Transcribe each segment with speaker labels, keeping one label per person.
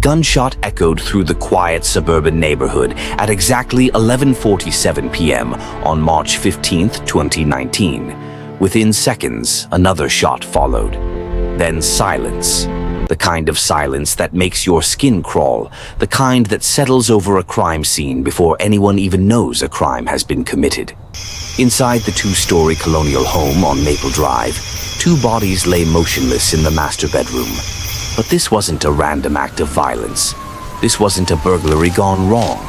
Speaker 1: gunshot echoed through the quiet suburban neighborhood at exactly 11:47 p.m. on March 15, 2019. Within seconds, another shot followed. Then silence. The kind of silence that makes your skin crawl, the kind that settles over a crime scene before anyone even knows a crime has been committed. Inside the two-story colonial home on Maple Drive, two bodies lay motionless in the master bedroom. But this wasn't a random act of violence. This wasn't a burglary gone wrong.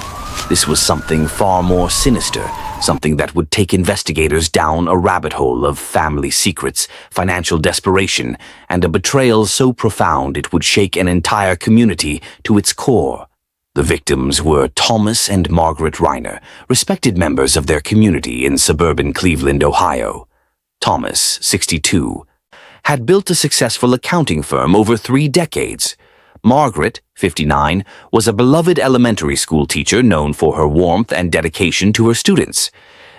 Speaker 1: This was something far more sinister, something that would take investigators down a rabbit hole of family secrets, financial desperation, and a betrayal so profound it would shake an entire community to its core. The victims were Thomas and Margaret Reiner, respected members of their community in suburban Cleveland, Ohio. Thomas, 62, had built a successful accounting firm over 3 decades. Margaret, 59, was a beloved elementary school teacher known for her warmth and dedication to her students.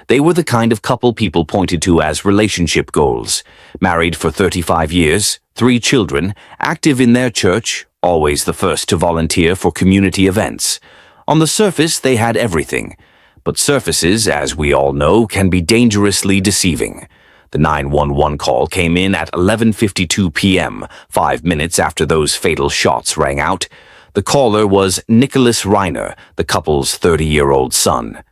Speaker 1: They were the kind of couple people pointed to as relationship goals. Married for 35 years, 3 children, active in their church, always the first to volunteer for community events. On the surface, they had everything. But surfaces, as we all know, can be dangerously deceiving. The 911 call came in at 11:52 p.m., 5 minutes after those fatal shots rang out. The caller was Nicholas Reiner, the couple's 30-year-old son.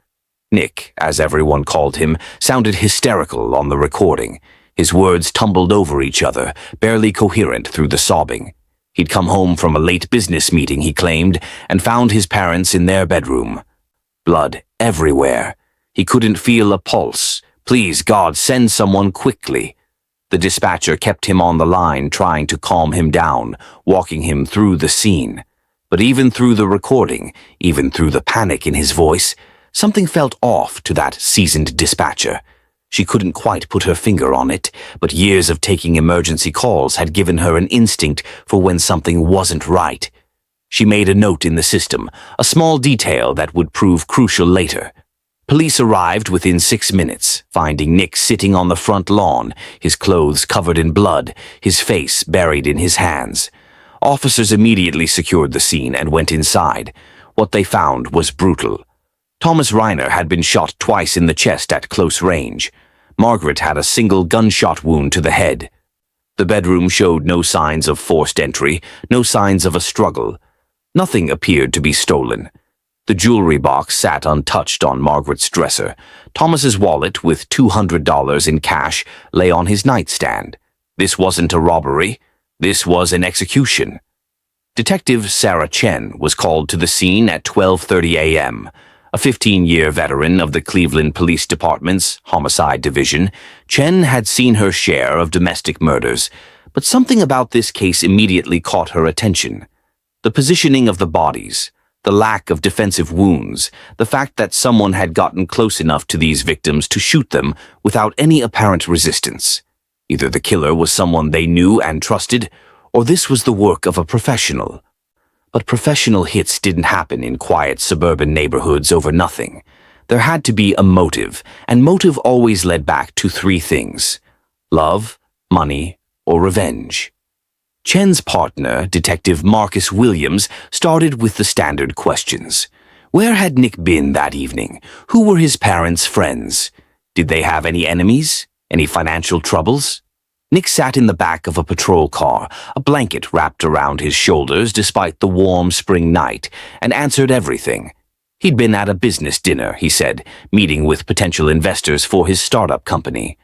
Speaker 1: Nick, as everyone called him, sounded hysterical on the recording. His words tumbled over each other, barely coherent through the sobbing. He'd come home from a late business meeting, he claimed, and found his parents in their bedroom. Blood everywhere. He couldn't feel a pulse. Please, God, send someone quickly. The dispatcher kept him on the line, trying to calm him down, walking him through the scene. But even through the recording, even through the panic in his voice, something felt off to that seasoned dispatcher. She couldn't quite put her finger on it, but years of taking emergency calls had given her an instinct for when something wasn't right. She made a note in the system, a small detail that would prove crucial later. Police arrived within 6 minutes, finding Nick sitting on the front lawn, his clothes covered in blood, his face buried in his hands. Officers immediately secured the scene and went inside. What they found was brutal. Thomas Reiner had been shot twice in the chest at close range. Margaret had a single gunshot wound to the head. The bedroom showed no signs of forced entry, no signs of a struggle. Nothing appeared to be stolen. The jewelry box sat untouched on Margaret's dresser. Thomas's wallet, with $200 in cash, lay on his nightstand. This wasn't a robbery. This was an execution. Detective Sarah Chen was called to the scene at 12:30 a.m. A 15-year veteran of the Cleveland Police Department's Homicide Division, Chen had seen her share of domestic murders, but something about this case immediately caught her attention. The positioning of the bodies, the lack of defensive wounds, the fact that someone had gotten close enough to these victims to shoot them without any apparent resistance. Either the killer was someone they knew and trusted, or this was the work of a professional. But professional hits didn't happen in quiet suburban neighborhoods over nothing. There had to be a motive, and motive always led back to 3 things: love, money, or revenge. Chen's partner, Detective Marcus Williams, started with the standard questions. Where had Nick been that evening? Who were his parents' friends? Did they have any enemies? Any financial troubles? Nick sat in the back of a patrol car, a blanket wrapped around his shoulders despite the warm spring night, and answered everything. He'd been at a business dinner, he said, meeting with potential investors for his startup company.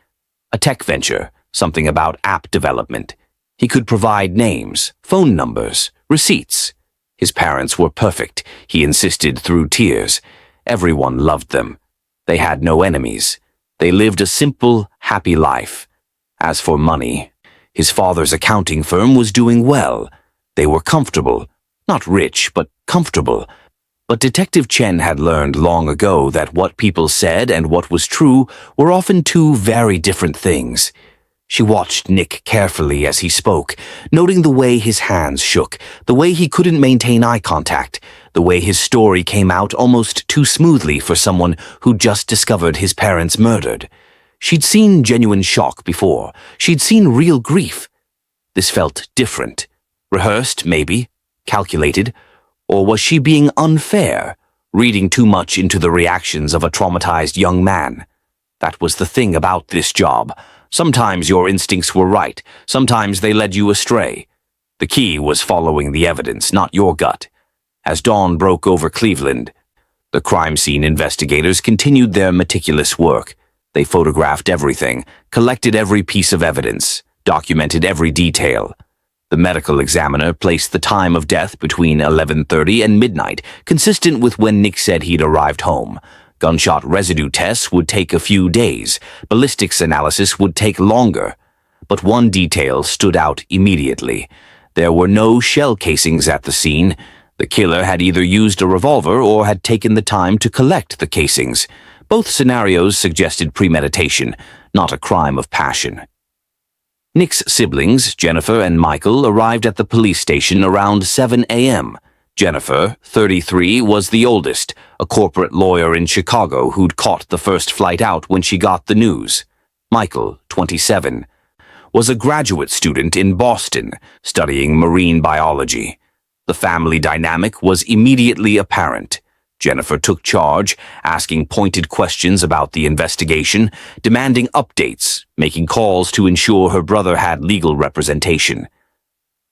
Speaker 1: A tech venture, something about app development. He could provide names, phone numbers, receipts. His parents were perfect, he insisted through tears. Everyone loved them. They had no enemies. They lived a simple, happy life. As for money, his father's accounting firm was doing well. They were comfortable. Not rich, but comfortable. But Detective Chen had learned long ago that what people said and what was true were often 2 very different things. She watched Nick carefully as he spoke, noting the way his hands shook, the way he couldn't maintain eye contact, the way his story came out almost too smoothly for someone who'd just discovered his parents murdered. She'd seen genuine shock before. She'd seen real grief. This felt different. Rehearsed, maybe. calculated, or was she being unfair, reading too much into the reactions of a traumatized young man? That was the thing about this job. Sometimes your instincts were right, sometimes they led you astray. The key was following the evidence, not your gut. As dawn broke over Cleveland, the crime scene investigators continued their meticulous work. They photographed everything, collected every piece of evidence, documented every detail. The medical examiner placed the time of death between 11:30 and midnight, consistent with when Nick said he'd arrived home. Gunshot residue tests would take a few days. Ballistics analysis would take longer. But one detail stood out immediately. There were no shell casings at the scene. The killer had either used a revolver or had taken the time to collect the casings. Both scenarios suggested premeditation, not a crime of passion. Nick's siblings, Jennifer and Michael, arrived at the police station around 7 a.m. Jennifer, 33, was the oldest, a corporate lawyer in Chicago who'd caught the first flight out when she got the news. Michael, 27, was a graduate student in Boston, studying marine biology. The family dynamic was immediately apparent. Jennifer took charge, asking pointed questions about the investigation, demanding updates, making calls to ensure her brother had legal representation.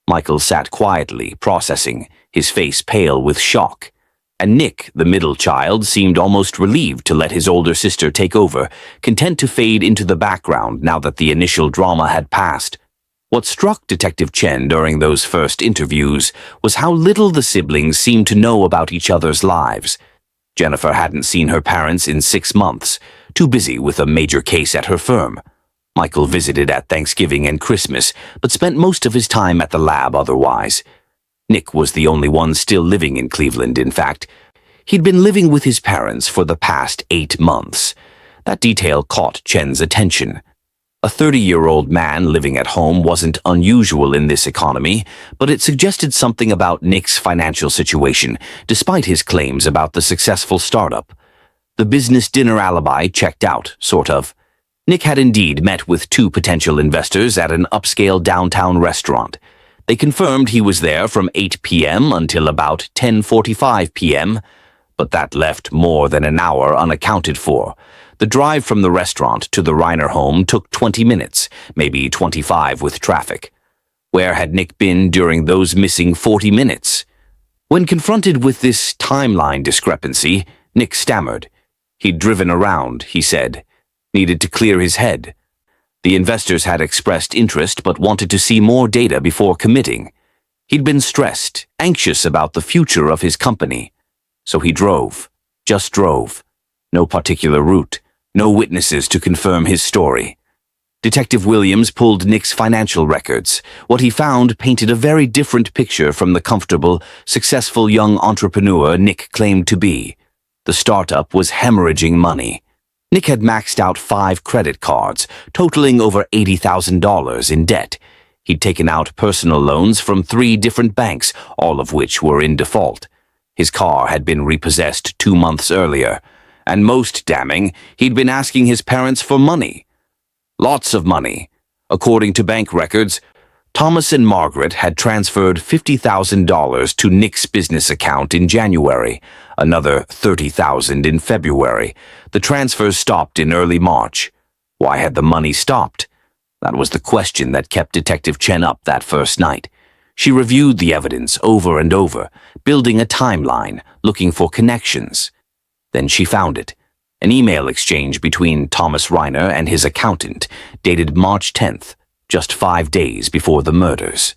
Speaker 1: Michael sat quietly, processing, his face pale with shock. And Nick, the middle child, seemed almost relieved to let his older sister take over, content to fade into the background now that the initial drama had passed. What struck Detective Chen during those first interviews was how little the siblings seemed to know about each other's lives. Jennifer hadn't seen her parents in 6 months, too busy with a major case at her firm. Michael visited at Thanksgiving and Christmas, but spent most of his time at the lab otherwise. Nick was the only one still living in Cleveland, in fact. He'd been living with his parents for the past 8 months. That detail caught Chen's attention. A 30-year-old man living at home wasn't unusual in this economy, but it suggested something about Nick's financial situation, despite his claims about the successful startup. The business dinner alibi checked out, sort of. Nick had indeed met with 2 potential investors at an upscale downtown restaurant. They confirmed he was there from 8 p.m. until about 10:45 p.m., but that left more than an hour unaccounted for. The drive from the restaurant to the Reiner home took 20 minutes, maybe 25 with traffic. Where had Nick been during those missing 40 minutes? When confronted with this timeline discrepancy, Nick stammered. He'd driven around, he said. Needed to clear his head. The investors had expressed interest but wanted to see more data before committing. He'd been stressed, anxious about the future of his company. So he drove. Just drove. No particular route. No witnesses to confirm his story. Detective Williams pulled Nick's financial records. What he found painted a very different picture from the comfortable, successful young entrepreneur Nick claimed to be. The startup was hemorrhaging money. Nick had maxed out 5 credit cards, totaling over $80,000 in debt. He'd taken out personal loans from 3 different banks, all of which were in default. His car had been repossessed 2 months earlier. And most damning, he'd been asking his parents for money. Lots of money. According to bank records, Thomas and Margaret had transferred $50,000 to Nick's business account in January, another $30,000 in February. The transfers stopped in early March. Why had the money stopped? That was the question that kept Detective Chen up that first night. She reviewed the evidence over and over, building a timeline, looking for connections. Then she found it. An email exchange between Thomas Reiner and his accountant, dated March 10th, just 5 days before the murders.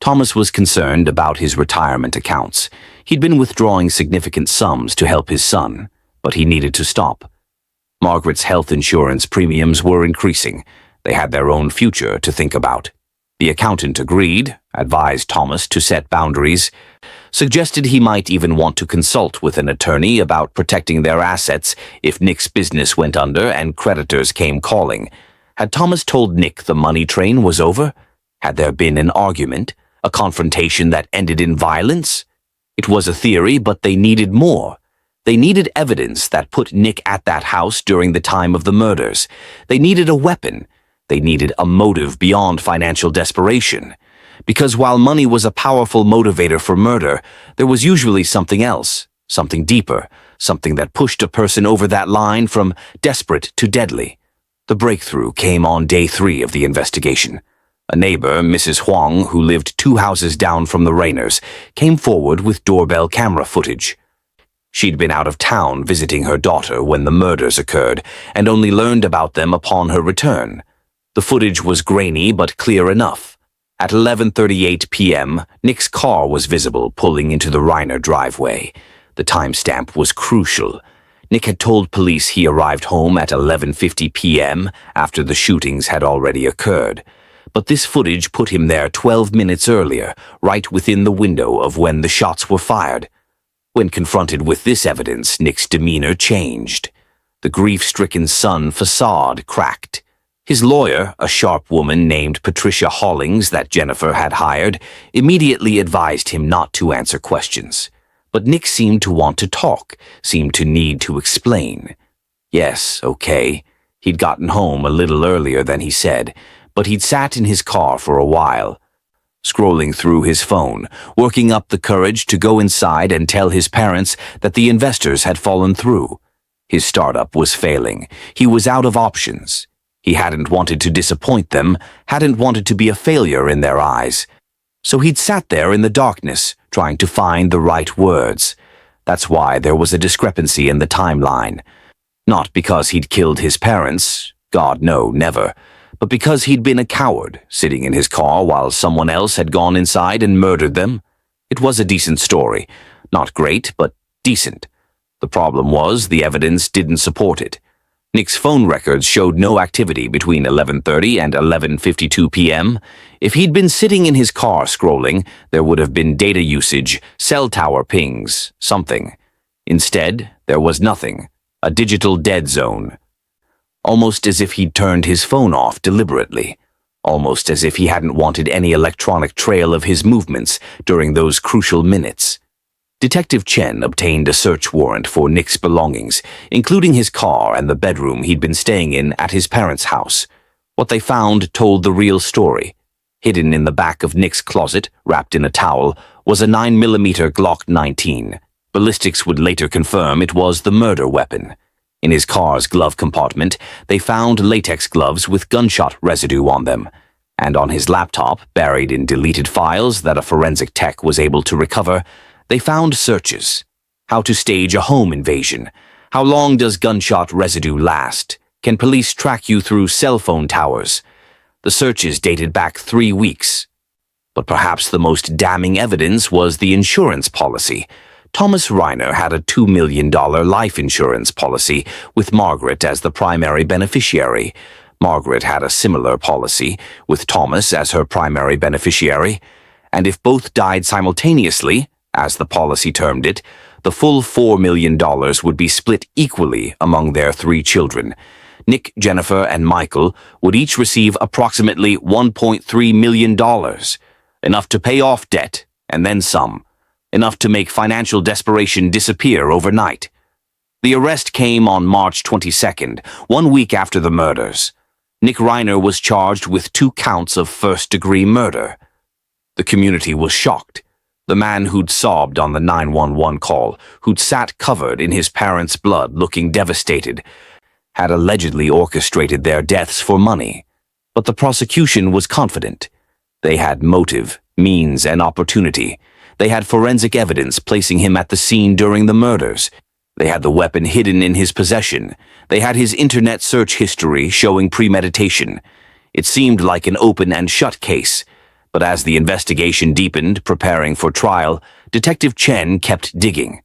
Speaker 1: Thomas was concerned about his retirement accounts. He'd been withdrawing significant sums to help his son, but he needed to stop. Margaret's health insurance premiums were increasing. They had their own future to think about. The accountant agreed, advised Thomas to set boundaries, suggested he might even want to consult with an attorney about protecting their assets if Nick's business went under and creditors came calling. Had Thomas told Nick the money train was over? Had there been an argument, a confrontation that ended in violence? It was a theory, but they needed more. They needed evidence that put Nick at that house during the time of the murders. They needed a weapon. They needed a motive beyond financial desperation. Because while money was a powerful motivator for murder, there was usually something else, something deeper, something that pushed a person over that line from desperate to deadly. The breakthrough came on day 3 of the investigation. A neighbor, Mrs. Huang, who lived 2 houses down from the Reiners, came forward with doorbell camera footage. She'd been out of town visiting her daughter when the murders occurred, and only learned about them upon her return. The footage was grainy but clear enough. At 11:38 p.m., Nick's car was visible pulling into the Reiner driveway. The timestamp was crucial. Nick had told police he arrived home at 11:50 p.m. after the shootings had already occurred. But this footage put him there 12 minutes earlier, right within the window of when the shots were fired. When confronted with this evidence, Nick's demeanor changed. The grief-stricken son facade cracked. His lawyer, a sharp woman named Patricia Hollings that Jennifer had hired, immediately advised him not to answer questions. But Nick seemed to want to talk, seemed to need to explain. Yes, okay, he'd gotten home a little earlier than he said, but he'd sat in his car for a while, scrolling through his phone, working up the courage to go inside and tell his parents that the investors had fallen through. His startup was failing. He was out of options. He hadn't wanted to disappoint them, hadn't wanted to be a failure in their eyes. So he'd sat there in the darkness, trying to find the right words. That's why there was a discrepancy in the timeline. Not because he'd killed his parents, God no, never, but because he'd been a coward, sitting in his car while someone else had gone inside and murdered them. It was a decent story. Not great, but decent. The problem was the evidence didn't support it. Nick's phone records showed no activity between 11:30 and 11:52 p.m. If he'd been sitting in his car scrolling, there would have been data usage, cell tower pings, something. Instead, there was nothing. A digital dead zone. Almost as if he'd turned his phone off deliberately. Almost as if he hadn't wanted any electronic trail of his movements during those crucial minutes. Detective Chen obtained a search warrant for Nick's belongings, including his car and the bedroom he'd been staying in at his parents' house. What they found told the real story. Hidden in the back of Nick's closet, wrapped in a towel, was a 9mm Glock 19. Ballistics would later confirm it was the murder weapon. In his car's glove compartment, they found latex gloves with gunshot residue on them. And on his laptop, buried in deleted files that a forensic tech was able to recover, they found searches. How to stage a home invasion. How long does gunshot residue last? Can police track you through cell phone towers? The searches dated back 3 weeks. But perhaps the most damning evidence was the insurance policy. Thomas Reiner had a $2 million life insurance policy with Margaret as the primary beneficiary. Margaret had a similar policy, with Thomas as her primary beneficiary. And if both died simultaneously, as the policy termed it, the full $4 million would be split equally among their 3 children. Nick, Jennifer, and Michael would each receive approximately $1.3 million. Enough to pay off debt, and then some. Enough to make financial desperation disappear overnight. The arrest came on March 22nd, 1 week after the murders. Nick Reiner was charged with 2 counts of first-degree murder. The community was shocked. The man who'd sobbed on the 911 call, who'd sat covered in his parents' blood looking devastated, had allegedly orchestrated their deaths for money. But the prosecution was confident. They had motive, means, and opportunity. They had forensic evidence placing him at the scene during the murders. They had the weapon hidden in his possession. They had his internet search history showing premeditation. It seemed like an open and shut case. But as the investigation deepened, preparing for trial, Detective Chen kept digging.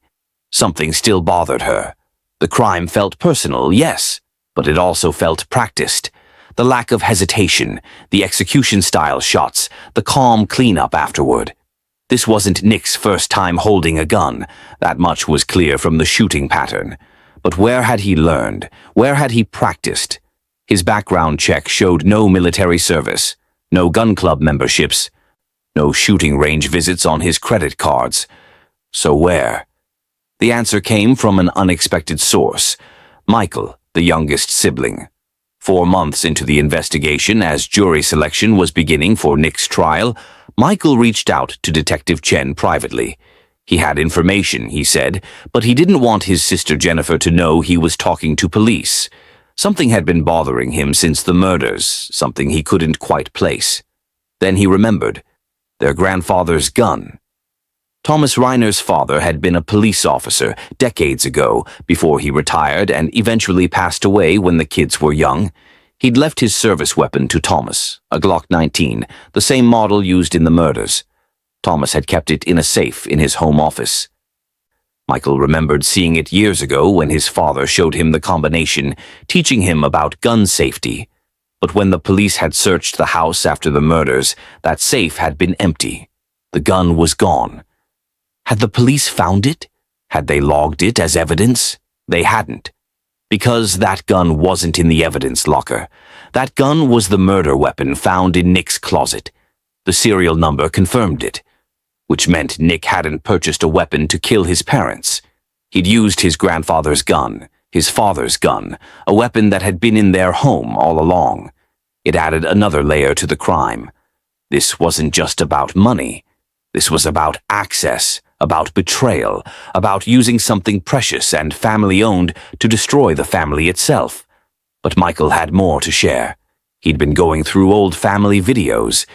Speaker 1: Something still bothered her. The crime felt personal, yes, but it also felt practiced. The lack of hesitation, the execution-style shots, the calm cleanup afterward. This wasn't Nick's first time holding a gun. That much was clear from the shooting pattern. But where had he learned? Where had he practiced? His background check showed no military service. No gun club memberships, no shooting range visits on his credit cards. So where? The answer came from an unexpected source. Michael, the youngest sibling. 4 months into the investigation, as jury selection was beginning for Nick's trial, Michael reached out to Detective Chen privately. He had information, he said, but he didn't want his sister Jennifer to know he was talking to police. Something had been bothering him since the murders, something he couldn't quite place. Then he remembered their grandfather's gun. Thomas Reiner's father had been a police officer decades ago, before he retired and eventually passed away when the kids were young. He'd left his service weapon to Thomas, a Glock 19, the same model used in the murders. Thomas had kept it in a safe in his home office. Michael remembered seeing it years ago when his father showed him the combination, teaching him about gun safety. But when the police had searched the house after the murders, that safe had been empty. The gun was gone. Had the police found it? Had they logged it as evidence? They hadn't. Because that gun wasn't in the evidence locker. That gun was the murder weapon found in Nick's closet. The serial number confirmed it, which meant Nick hadn't purchased a weapon to kill his parents. He'd used his grandfather's gun, his father's gun, a weapon that had been in their home all along. It added another layer to the crime. This wasn't just about money. This was about access, about betrayal, about using something precious and family-owned to destroy the family itself. But Michael had more to share. He'd been going through old family videos,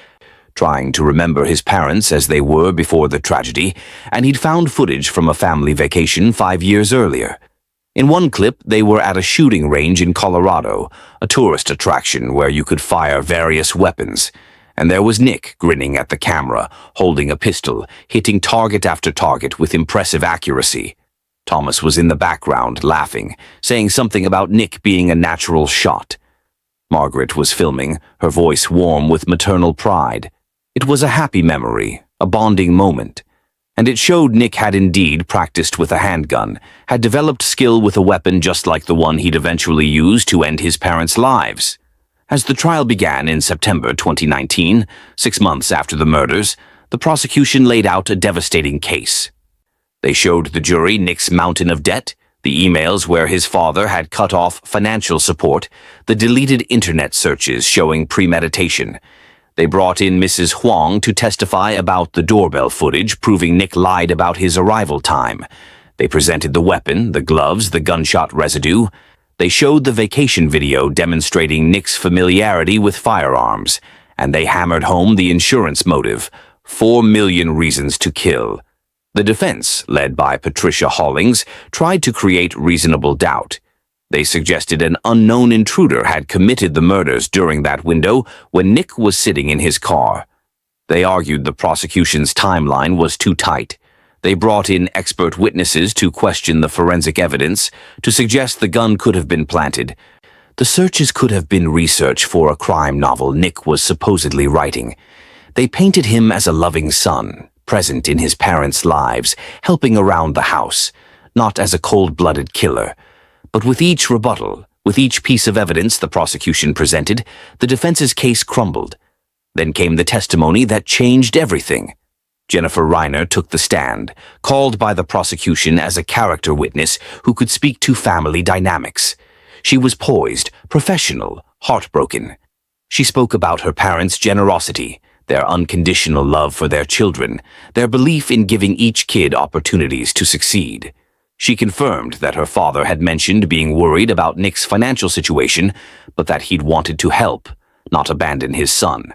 Speaker 1: trying to remember his parents as they were before the tragedy, and he'd found footage from a family vacation 5 years earlier. In one clip, they were at a shooting range in Colorado, a tourist attraction where you could fire various weapons. And there was Nick grinning at the camera, holding a pistol, hitting target after target with impressive accuracy. Thomas was in the background, laughing, saying something about Nick being a natural shot. Margaret was filming, her voice warm with maternal pride. It was a happy memory, a bonding moment. And it showed Nick had indeed practiced with a handgun, had developed skill with a weapon just like the one he'd eventually used to end his parents' lives. As the trial began in September 2019, 6 months after the murders, the prosecution laid out a devastating case. They showed the jury Nick's mountain of debt, the emails where his father had cut off financial support, the deleted internet searches showing premeditation. They brought in Mrs. Huang to testify about the doorbell footage proving Nick lied about his arrival time. They presented the weapon, the gloves, the gunshot residue. They showed the vacation video demonstrating Nick's familiarity with firearms, and they hammered home the insurance motive, 4 million reasons to kill. The defense, led by Patricia Hollings, tried to create reasonable doubt. They suggested an unknown intruder had committed the murders during that window when Nick was sitting in his car. They argued the prosecution's timeline was too tight. They brought in expert witnesses to question the forensic evidence, to suggest the gun could have been planted. The searches could have been research for a crime novel Nick was supposedly writing. They painted him as a loving son, present in his parents' lives, helping around the house, not as a cold-blooded killer. But with each rebuttal, with each piece of evidence the prosecution presented, the defense's case crumbled. Then came the testimony that changed everything. Jennifer Reiner took the stand, called by the prosecution as a character witness who could speak to family dynamics. She was poised, professional, heartbroken. She spoke about her parents' generosity, their unconditional love for their children, their belief in giving each kid opportunities to succeed. She confirmed that her father had mentioned being worried about Nick's financial situation, but that he'd wanted to help, not abandon his son.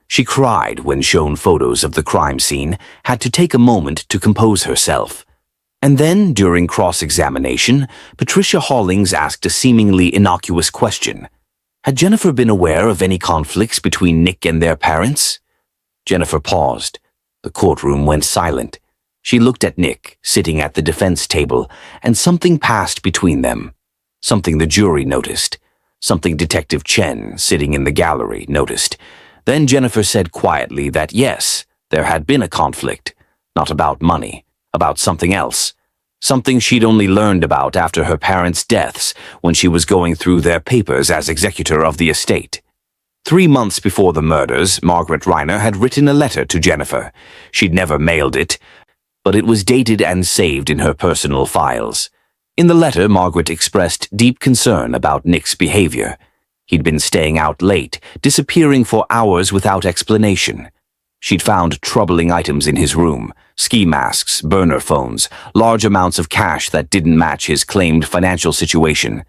Speaker 1: She cried when shown photos of the crime scene, had to take a moment to compose herself. And then, during cross-examination, Patricia Hollings asked a seemingly innocuous question. Had Jennifer been aware of any conflicts between Nick and their parents? Jennifer paused. The courtroom went silent. She looked at Nick, sitting at the defense table, and something passed between them. Something the jury noticed. Something Detective Chen, sitting in the gallery, noticed. Then Jennifer said quietly that yes, there had been a conflict. Not about money, about something else. Something she'd only learned about after her parents' deaths, when she was going through their papers as executor of the estate. 3 months before the murders, Margaret Reiner had written a letter to Jennifer. She'd never mailed it, but it was dated and saved in her personal files. In the letter, Margaret expressed deep concern about Nick's behavior. He'd been staying out late, disappearing for hours without explanation. She'd found troubling items in his room: ski masks, burner phones, large amounts of cash that didn't match his claimed financial situation.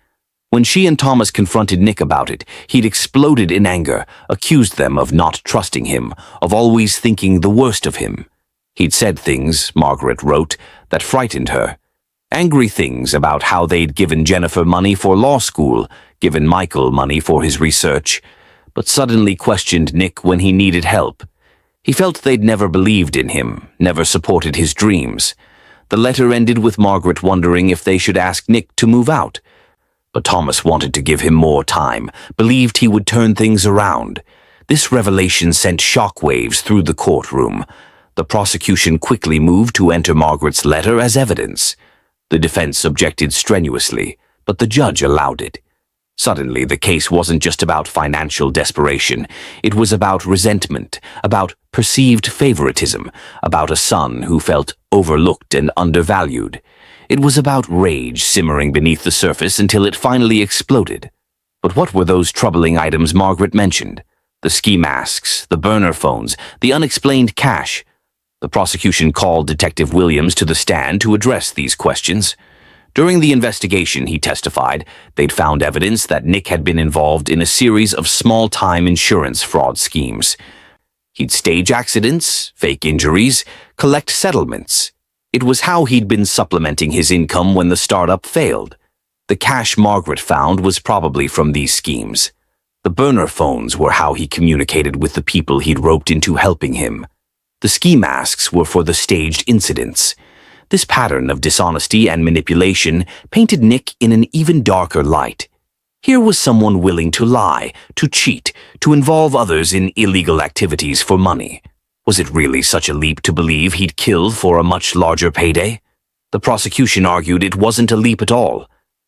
Speaker 1: When she and Thomas confronted Nick about it, he'd exploded in anger, accused them of not trusting him, of always thinking the worst of him. He'd said things, Margaret wrote, that frightened her. Angry things about how they'd given Jennifer money for law school, given Michael money for his research, but suddenly questioned Nick when he needed help. He felt they'd never believed in him, never supported his dreams. The letter ended with Margaret wondering if they should ask Nick to move out. But Thomas wanted to give him more time, believed he would turn things around. This revelation sent shockwaves through the courtroom. The prosecution quickly moved to enter Margaret's letter as evidence. The defense objected strenuously, but the judge allowed it. Suddenly, the case wasn't just about financial desperation. It was about resentment, about perceived favoritism, about a son who felt overlooked and undervalued. It was about rage simmering beneath the surface until it finally exploded. But what were those troubling items Margaret mentioned? The ski masks, the burner phones, the unexplained cash. The prosecution called Detective Williams to the stand to address these questions. During the investigation, he testified, they'd found evidence that Nick had been involved in a series of small-time insurance fraud schemes. He'd stage accidents, fake injuries, collect settlements. It was how he'd been supplementing his income when the startup failed. The cash Margaret found was probably from these schemes. The burner phones were how he communicated with the people he'd roped into helping him. The ski masks were for the staged incidents. This pattern of dishonesty and manipulation painted Nick in an even darker light. Here was someone willing to lie, to cheat, to involve others in illegal activities for money. Was it really such a leap to believe he'd killed for a much larger payday? The prosecution argued it wasn't a leap at all.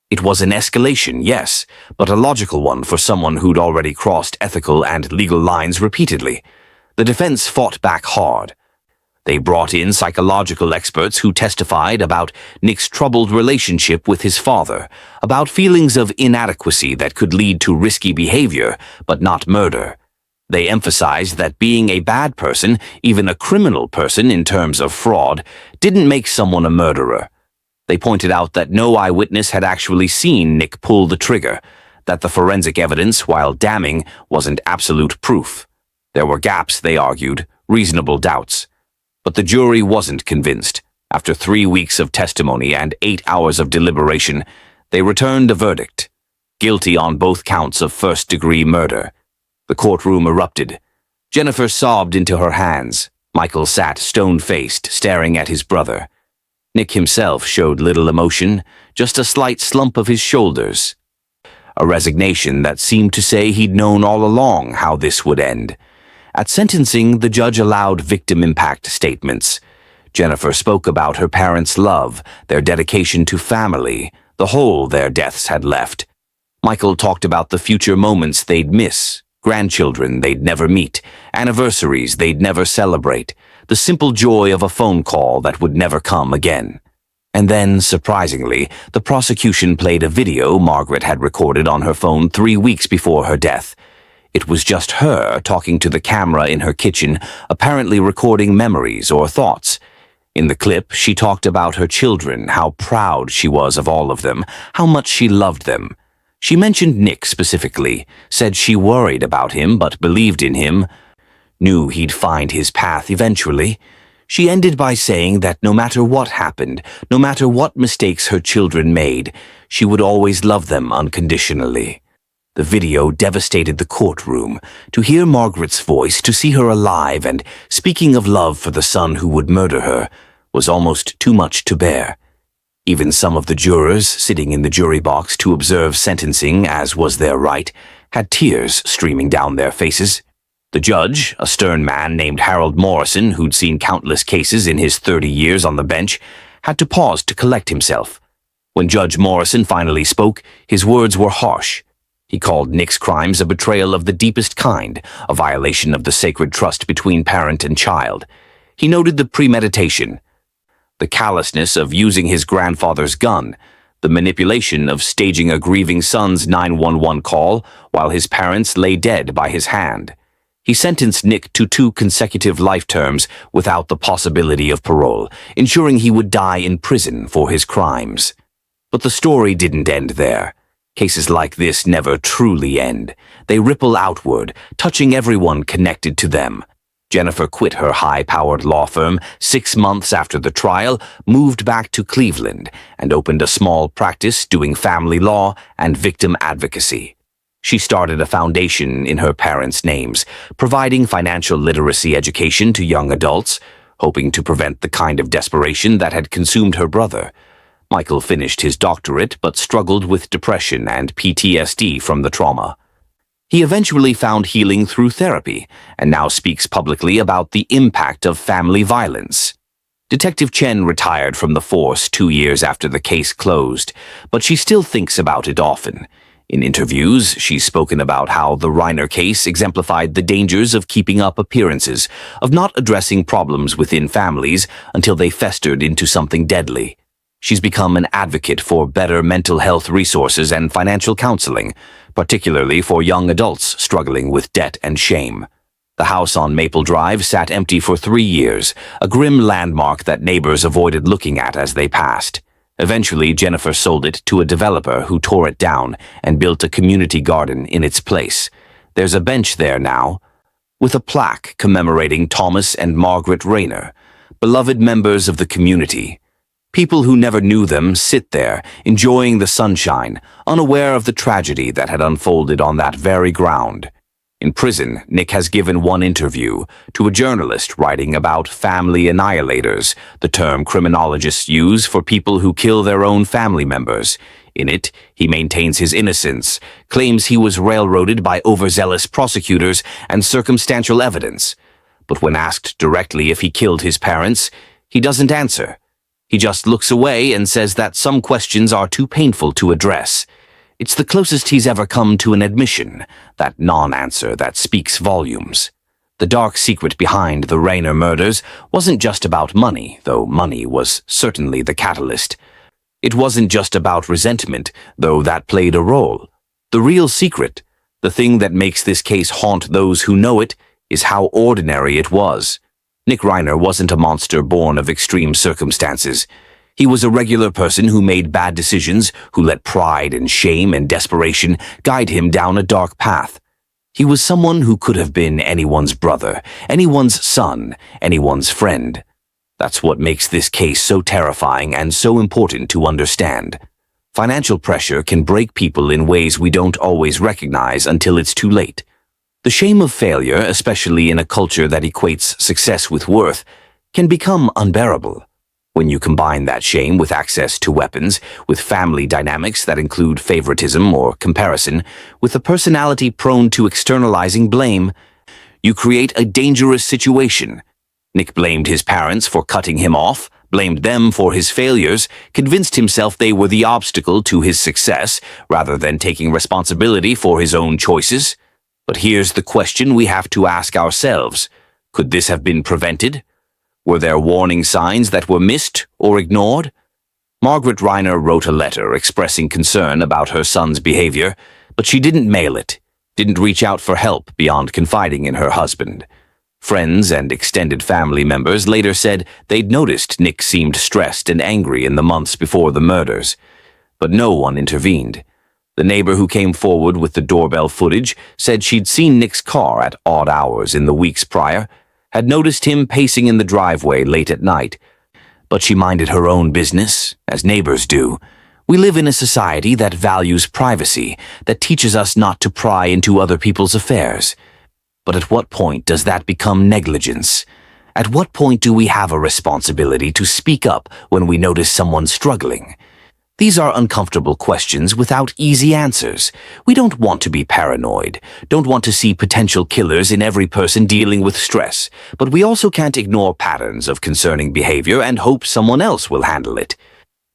Speaker 1: It was an escalation, yes, but a logical one for someone who'd already crossed ethical and legal lines repeatedly. The defense fought back hard. They brought in psychological experts who testified about Nick's troubled relationship with his father, about feelings of inadequacy that could lead to risky behavior, but not murder. They emphasized that being a bad person, even a criminal person in terms of fraud, didn't make someone a murderer. They pointed out that no eyewitness had actually seen Nick pull the trigger, that the forensic evidence, while damning, wasn't absolute proof. There were gaps, they argued, reasonable doubts. But the jury wasn't convinced. After 3 weeks of testimony and 8 hours of deliberation, they returned a verdict: guilty on both counts of first-degree murder. The courtroom erupted. Jennifer sobbed into her hands. Michael sat stone-faced, staring at his brother. Nick himself showed little emotion, just a slight slump of his shoulders. A resignation that seemed to say he'd known all along how this would end. At sentencing, the judge allowed victim impact statements. Jennifer spoke about her parents' love, their dedication to family, the hole their deaths had left. Michael talked about the future moments they'd miss, grandchildren they'd never meet, anniversaries they'd never celebrate, the simple joy of a phone call that would never come again. And then, surprisingly, the prosecution played a video Margaret had recorded on her phone 3 weeks before her death. It was just her talking to the camera in her kitchen, apparently recording memories or thoughts. In the clip, she talked about her children, how proud she was of all of them, how much she loved them. She mentioned Nick specifically, said she worried about him but believed in him, knew he'd find his path eventually. She ended by saying that no matter what happened, no matter what mistakes her children made, she would always love them unconditionally. The video devastated the courtroom. To hear Margaret's voice, to see her alive and speaking of love for the son who would murder her, was almost too much to bear. Even some of the jurors, sitting in the jury box to observe sentencing, as was their right, had tears streaming down their faces. The judge, a stern man named Harold Morrison, who'd seen countless cases in his 30 years on the bench, had to pause to collect himself. When Judge Morrison finally spoke, his words were harsh. He called Nick's crimes a betrayal of the deepest kind, a violation of the sacred trust between parent and child. He noted the premeditation, the callousness of using his grandfather's gun, the manipulation of staging a grieving son's 911 call while his parents lay dead by his hand. He sentenced Nick to 2 consecutive life terms without the possibility of parole, ensuring he would die in prison for his crimes. But the story didn't end there. Cases like this never truly end. They ripple outward, touching everyone connected to them. Jennifer quit her high-powered law firm 6 months after the trial, moved back to Cleveland, and opened a small practice doing family law and victim advocacy. She started a foundation in her parents' names, providing financial literacy education to young adults, hoping to prevent the kind of desperation that had consumed her brother. Michael finished his doctorate but struggled with depression and PTSD from the trauma. He eventually found healing through therapy and now speaks publicly about the impact of family violence. Detective Chen retired from the force 2 years after the case closed, but she still thinks about it often. In interviews, she's spoken about how the Reiner case exemplified the dangers of keeping up appearances, of not addressing problems within families until they festered into something deadly. She's become an advocate for better mental health resources and financial counseling, particularly for young adults struggling with debt and shame. The house on Maple Drive sat empty for 3 years, a grim landmark that neighbors avoided looking at as they passed. Eventually, Jennifer sold it to a developer who tore it down and built a community garden in its place. There's a bench there now, with a plaque commemorating Thomas and Margaret Reiner, beloved members of the community. People who never knew them sit there, enjoying the sunshine, unaware of the tragedy that had unfolded on that very ground. In prison, Nick has given one interview to a journalist writing about family annihilators, the term criminologists use for people who kill their own family members. In it, he maintains his innocence, claims he was railroaded by overzealous prosecutors and circumstantial evidence. But when asked directly if he killed his parents, he doesn't answer. He just looks away and says that some questions are too painful to address. It's the closest he's ever come to an admission, that non-answer that speaks volumes. The dark secret behind the Reiner murders wasn't just about money, though money was certainly the catalyst. It wasn't just about resentment, though that played a role. The real secret, the thing that makes this case haunt those who know it, is how ordinary it was. Nick Reiner wasn't a monster born of extreme circumstances. He was a regular person who made bad decisions, who let pride and shame and desperation guide him down a dark path. He was someone who could have been anyone's brother, anyone's son, anyone's friend. That's what makes this case so terrifying and so important to understand. Financial pressure can break people in ways we don't always recognize until it's too late. The shame of failure, especially in a culture that equates success with worth, can become unbearable. When you combine that shame with access to weapons, with family dynamics that include favoritism or comparison, with a personality prone to externalizing blame, you create a dangerous situation. Nick blamed his parents for cutting him off, blamed them for his failures, convinced himself they were the obstacle to his success, rather than taking responsibility for his own choices. But here's the question we have to ask ourselves. Could this have been prevented? Were there warning signs that were missed or ignored? Margaret Reiner wrote a letter expressing concern about her son's behavior, but she didn't mail it, didn't reach out for help beyond confiding in her husband. Friends and extended family members later said they'd noticed Nick seemed stressed and angry in the months before the murders, but no one intervened. The neighbor who came forward with the doorbell footage said she'd seen Nick's car at odd hours in the weeks prior, had noticed him pacing in the driveway late at night. But she minded her own business, as neighbors do. We live in a society that values privacy, that teaches us not to pry into other people's affairs. But at what point does that become negligence? At what point do we have a responsibility to speak up when we notice someone struggling? These are uncomfortable questions without easy answers. We don't want to be paranoid, don't want to see potential killers in every person dealing with stress, but we also can't ignore patterns of concerning behavior and hope someone else will handle it.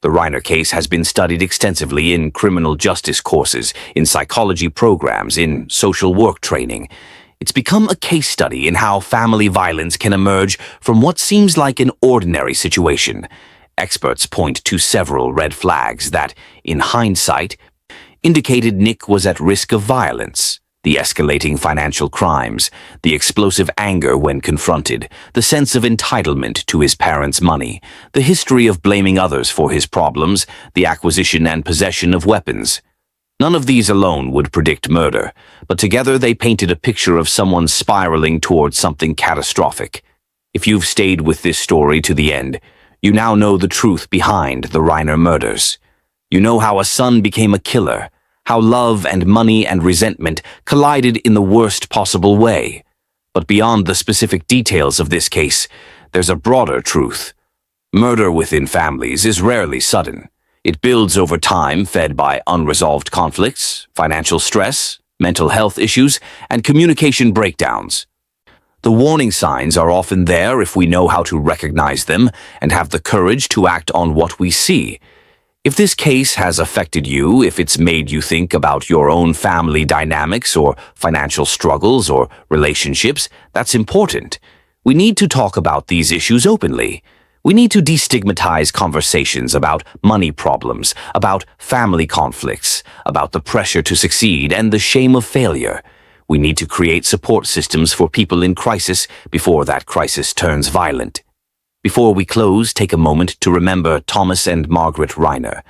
Speaker 1: The Reiner case has been studied extensively in criminal justice courses, in psychology programs, in social work training. It's become a case study in how family violence can emerge from what seems like an ordinary situation. Experts point to several red flags that, in hindsight, indicated Nick was at risk of violence. The escalating financial crimes, the explosive anger when confronted, the sense of entitlement to his parents' money, the history of blaming others for his problems, the acquisition and possession of weapons. None of these alone would predict murder, but together they painted a picture of someone spiraling towards something catastrophic. If you've stayed with this story to the end, you now know the truth behind the Reiner murders. You know how a son became a killer, how love and money and resentment collided in the worst possible way. But beyond the specific details of this case, there's a broader truth. Murder within families is rarely sudden. It builds over time, fed by unresolved conflicts, financial stress, mental health issues, and communication breakdowns. The warning signs are often there if we know how to recognize them and have the courage to act on what we see. If this case has affected you, if it's made you think about your own family dynamics or financial struggles or relationships, that's important. We need to talk about these issues openly. We need to destigmatize conversations about money problems, about family conflicts, about the pressure to succeed and the shame of failure. We need to create support systems for people in crisis before that crisis turns violent. Before we close, take a moment to remember Thomas and Margaret Reiner,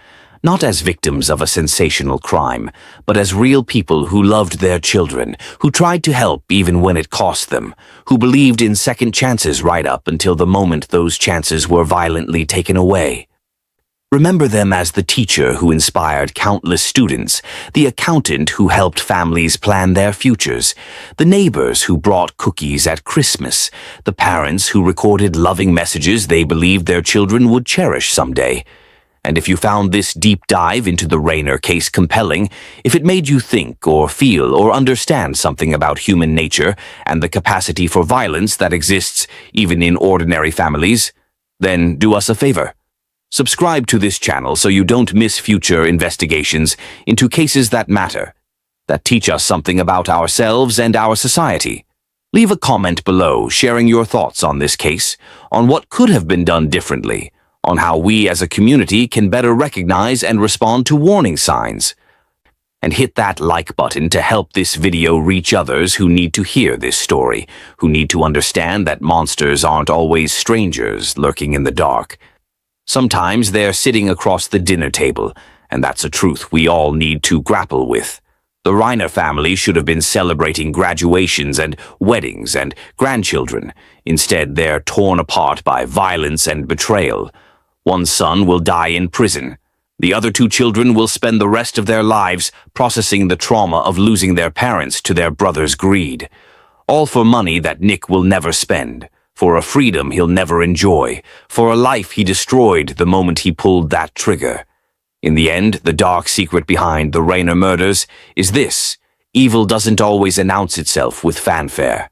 Speaker 1: not as victims of a sensational crime, but as real people who loved their children, who tried to help even when it cost them, who believed in second chances right up until the moment those chances were violently taken away. Remember them as the teacher who inspired countless students, the accountant who helped families plan their futures, the neighbors who brought cookies at Christmas, the parents who recorded loving messages they believed their children would cherish someday. And if you found this deep dive into the Reiner case compelling, if it made you think or feel or understand something about human nature and the capacity for violence that exists even in ordinary families, then do us a favor. Subscribe to this channel so you don't miss future investigations into cases that matter, that teach us something about ourselves and our society. Leave a comment below sharing your thoughts on this case, on what could have been done differently, on how we as a community can better recognize and respond to warning signs. And hit that like button to help this video reach others who need to hear this story, who need to understand that monsters aren't always strangers lurking in the dark. Sometimes they're sitting across the dinner table, and that's a truth we all need to grapple with. The Reiner family should have been celebrating graduations and weddings and grandchildren. Instead, they're torn apart by violence and betrayal. One son will die in prison. The other two children will spend the rest of their lives processing the trauma of losing their parents to their brother's greed. All for money that Nick will never spend. For a freedom he'll never enjoy, for a life he destroyed the moment he pulled that trigger. In the end, the dark secret behind the Reiner murders is this: evil doesn't always announce itself with fanfare.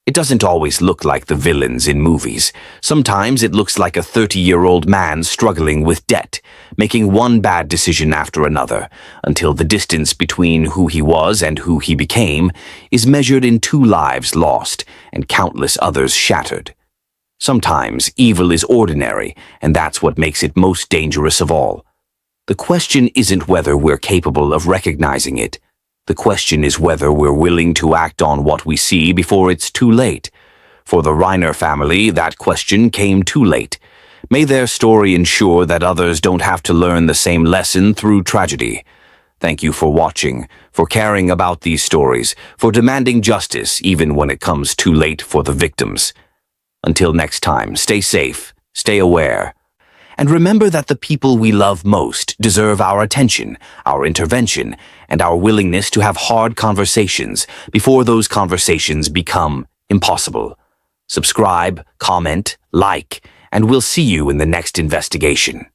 Speaker 1: It doesn't always look like the villains in movies. Sometimes it looks like a 30-year-old man struggling with debt, making one bad decision after another, until the distance between who he was and who he became is measured in 2 lives lost and countless others shattered. Sometimes evil is ordinary, and that's what makes it most dangerous of all. The question isn't whether we're capable of recognizing it. The question is whether we're willing to act on what we see before it's too late. For the Reiner family, that question came too late. May their story ensure that others don't have to learn the same lesson through tragedy. Thank you for watching, for caring about these stories, for demanding justice even when it comes too late for the victims. Until next time, stay safe, stay aware. And remember that the people we love most deserve our attention, our intervention, and our willingness to have hard conversations before those conversations become impossible. Subscribe, comment, like, and we'll see you in the next investigation.